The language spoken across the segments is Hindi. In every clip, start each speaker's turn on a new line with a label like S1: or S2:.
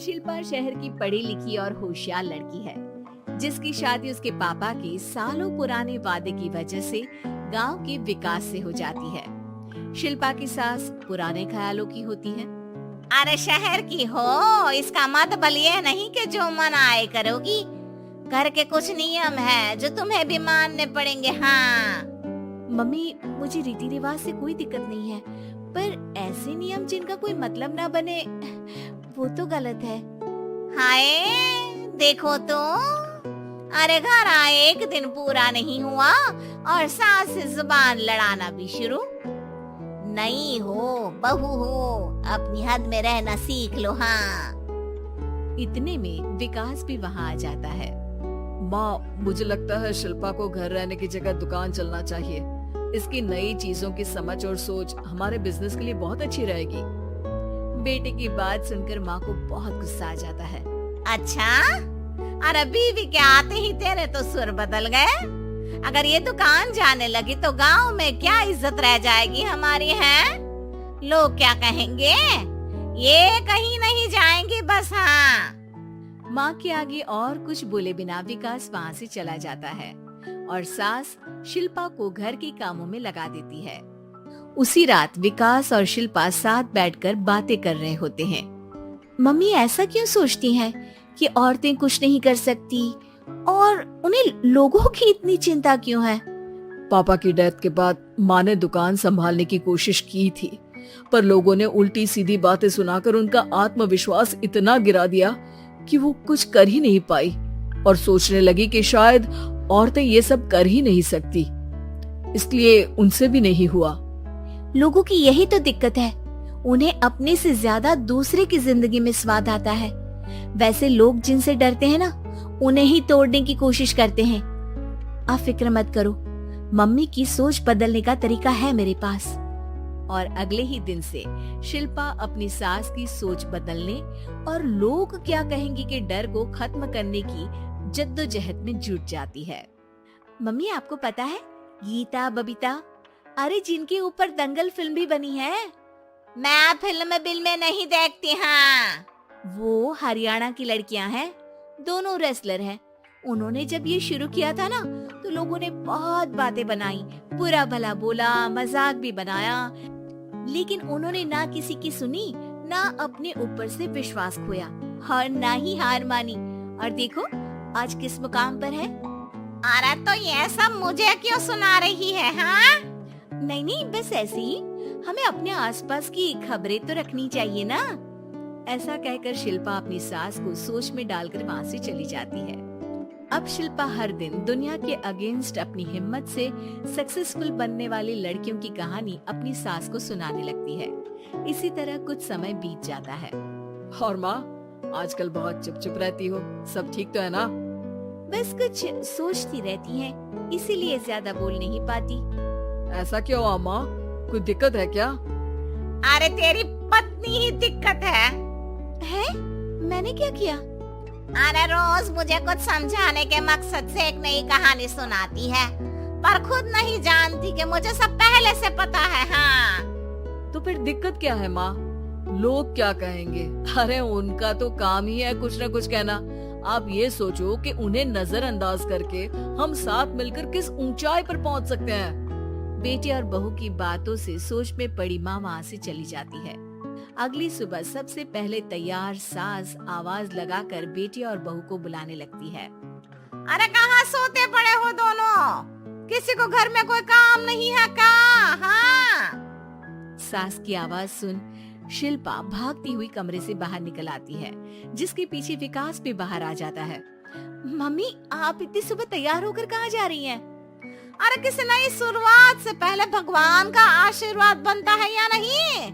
S1: शिल्पा शहर की पढ़ी लिखी और होशियार लड़की है, जिसकी शादी उसके पापा के सालों पुराने वादे की वजह से गांव के विकास से हो जाती है। शिल्पा की सास पुराने ख्यालों की होती है।
S2: अरे शहर की हो, इसका मतलब ये नहीं कि जो मन आए करोगी। घर के कुछ नियम है जो तुम्हें भी मानने पड़ेंगे। हाँ
S1: मम्मी, मुझे रीति रिवाज से कोई दिक्कत नहीं है, पर ऐसे नियम जिनका कोई मतलब ना बने वो तो गलत है।
S2: हाय देखो तो, अरे घर आए एक दिन पूरा नहीं हुआ और सास से जुबान लड़ाना भी शुरू। नहीं हो बहू हो, अपनी हद में रहना सीख लो। हाँ
S1: इतने में विकास भी वहाँ आ जाता है।
S3: माँ, मुझे लगता है शिल्पा को घर रहने की जगह दुकान चलना चाहिए। इसकी नई चीजों की समझ और सोच हमारे बिजनेस के लिए बहुत अच्छी रहेगी।
S1: बेटे की बात सुनकर माँ को बहुत गुस्सा आ जाता है।
S2: अच्छा, अरे बीवी के आते ही तेरे तो सुर बदल गए। अगर ये दुकान जाने लगी तो गांव में क्या इज्जत रह जाएगी हमारी है? लोग क्या कहेंगे? ये कहीं नहीं जाएंगी बस। हाँ
S1: माँ के आगे और कुछ बोले बिना विकास वहाँ से चला जाता है और सास शिल्पा को घर के कामों में लगा देती है। उसी रात विकास और शिल्पा साथ बैठकर बातें कर रहे होते हैं। मम्मी ऐसा क्यों सोचती हैं कि औरतें कुछ नहीं कर सकती और उन्हें लोगों की इतनी चिंता क्यों है?
S3: पापा की डेथ के बाद माँ ने दुकान संभालने की कोशिश की थी, पर लोगों ने उल्टी सीधी बातें सुनाकर उनका आत्मविश्वास इतना गिरा दिया कि वो कुछ कर ही नहीं पाई और सोचने लगी कि शायद औरतें ये सब कर ही नहीं सकती, इसलिए उनसे भी नहीं हुआ।
S1: लोगों की यही तो दिक्कत है, उन्हें अपने से ज्यादा दूसरे की जिंदगी में स्वाद आता है। वैसे लोग जिनसे डरते हैं ना, उन्हें ही तोड़ने की कोशिश करते हैं। आप फिक्र मत करो, मम्मी की सोच बदलने का तरीका है मेरे पास। और अगले ही दिन से शिल्पा अपनी सास की सोच बदलने और लोग क्या कहेंगे के डर को खत्म करने की जद्दोजहद में जुट जाती है। मम्मी आपको पता है, गीता बबीता, अरे जिनके ऊपर दंगल फिल्म भी बनी है।
S2: मैं फिल्म बिल में नहीं देखती। हाँ
S1: वो हरियाणा की लड़कियां हैं, दोनों रेसलर हैं। उन्होंने जब ये शुरू किया था ना, तो लोगों ने बहुत बातें बनाई, बुरा भला बोला, मजाक भी बनाया, लेकिन उन्होंने ना किसी की सुनी, ना अपने ऊपर से विश्वास खोया और ना ही हार मानी। और देखो आज किस मुकाम पर है।
S2: अरे तो ये सब मुझे क्यों सुना रही है? हाँ
S1: नहीं, बस ऐसे ही हमें अपने आसपास की खबरें तो रखनी चाहिए ना। ऐसा कहकर शिल्पा अपनी सास को सोच में डालकर वहाँ से चली जाती है। अब शिल्पा हर दिन दुनिया के अगेंस्ट अपनी हिम्मत से सक्सेसफुल बनने वाली लड़कियों की कहानी अपनी सास को सुनाने लगती है। इसी तरह कुछ समय बीत जाता है।
S3: और माँ, आजकल बहुत चुप चुप रहती हो, सब ठीक तो है ना?
S1: बस कुछ सोचती रहती हैं, इसीलिए ज्यादा बोल नहीं पाती।
S3: ऐसा क्यों हुआ माँ, कोई दिक्कत है क्या?
S2: अरे तेरी पत्नी ही दिक्कत है।
S1: मैंने क्या किया?
S2: अरे रोज मुझे कुछ समझाने के मकसद से एक नई कहानी सुनाती है, पर खुद नहीं जानती कि मुझे सब पहले से पता है। हाँ
S3: तो फिर दिक्कत क्या है माँ? लोग क्या कहेंगे? अरे उनका तो काम ही है कुछ न कुछ कहना। आप ये सोचो कि उन्हें नजरअंदाज करके हम साथ मिलकर किस ऊंचाई पर पहुंच सकते हैं।
S1: बेटे और बहू की बातों से सोच में पड़ी माँ वहाँ से चली जाती है। अगली सुबह सबसे पहले तैयार सास आवाज लगाकर बेटे और बहू को बुलाने लगती है।
S2: अरे कहाँ सोते पड़े हो दोनों? किसी को घर में कोई काम नहीं है क्या? हाँ
S1: सास की आवाज सुन शिल्पा भागती हुई कमरे से बाहर निकल आती है, जिसके पीछे विकास भी बाहर आ जाता है। मम्मी, आप इतनी सुबह तैयार होकर कहाँ जा रही हैं?
S2: अरे किसी नई शुरुआत से पहले भगवान का आशीर्वाद बनता है या नहीं?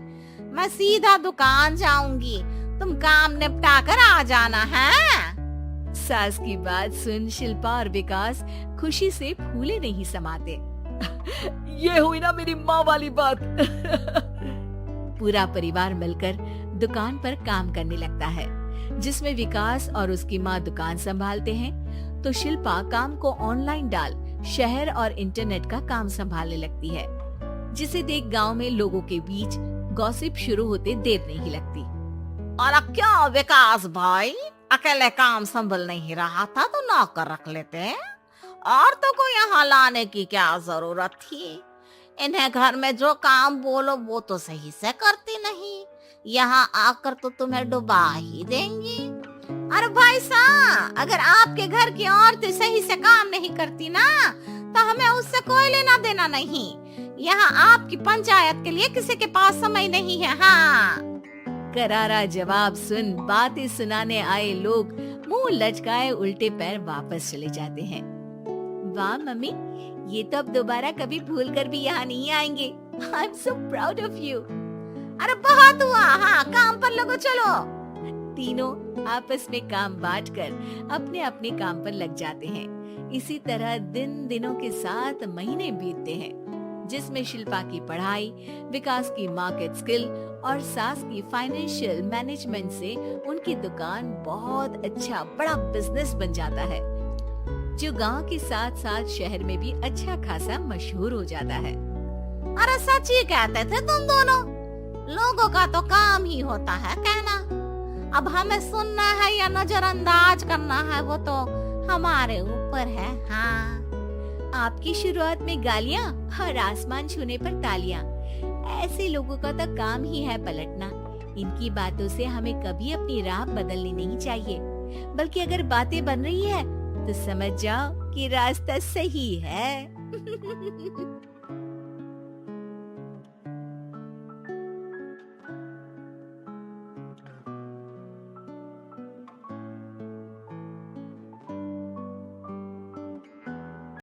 S2: मैं सीधा दुकान जाऊंगी, तुम काम निपटा कर आ जाना है।
S1: सास की बात सुन शिल्पा और विकास खुशी से फूले नहीं समाते।
S3: ये हुई ना मेरी माँ वाली बात।
S1: पूरा परिवार मिलकर दुकान पर काम करने लगता है, जिसमें विकास और उसकी माँ दुकान संभालते हैं, तो शिल्पा काम को ऑनलाइन डाल शहर और इंटरनेट का काम संभालने लगती है, जिसे देख गांव में लोगों के बीच गॉसिप शुरू होते देर नहीं लगती।
S2: और क्या विकास भाई, अकेले काम संभल नहीं रहा था तो नौकर रख लेते, और तो को यहाँ लाने की क्या जरूरत थी। इन्हें घर में जो काम बोलो वो तो सही से करती नहीं, यहाँ आकर तो तुम्हें डुबा ही देंगी। अरे भाई साहब, अगर आपके घर की औरतें सही से काम नहीं करती ना तो हमें उससे कोई लेना देना नहीं। यहाँ आपकी पंचायत के लिए किसी के पास समय नहीं है। हाँ,
S1: करारा जवाब सुन बातें सुनाने आए लोग मुंह लचकाए उल्टे पैर वापस चले जाते हैं। वाह मम्मी, ये तो अब दोबारा कभी भूल कर भी यहाँ नहीं आएंगे। I am so proud of you.
S2: अरे बहुत हुआ, हाँ काम पर लगो चलो।
S1: तीनों आपस में काम बांटकर अपने अपने काम पर लग जाते हैं। इसी तरह दिनों के साथ महीने बीतते हैं, जिसमें शिल्पा की पढ़ाई, विकास की मार्केट स्किल और सास की फाइनेंशियल मैनेजमेंट से उनकी दुकान बहुत अच्छा बड़ा बिजनेस बन जाता है, जो गांव के साथ साथ शहर में भी अच्छा खासा मशहूर हो जाता है।
S2: अरे सच ही कहते थे तुम दोनों, लोगों का तो काम ही होता है कहना। अब हमें सुनना है या नजरअंदाज करना है वो तो हमारे ऊपर है। हाँ,
S1: आपकी शुरुआत में गालियाँ और आसमान छूने पर तालियां, ऐसे लोगों का तो काम ही है पलटना। इनकी बातों से हमें कभी अपनी राह बदलनी नहीं चाहिए, बल्कि अगर बातें बन रही है तो समझ जाओ कि रास्ता सही है।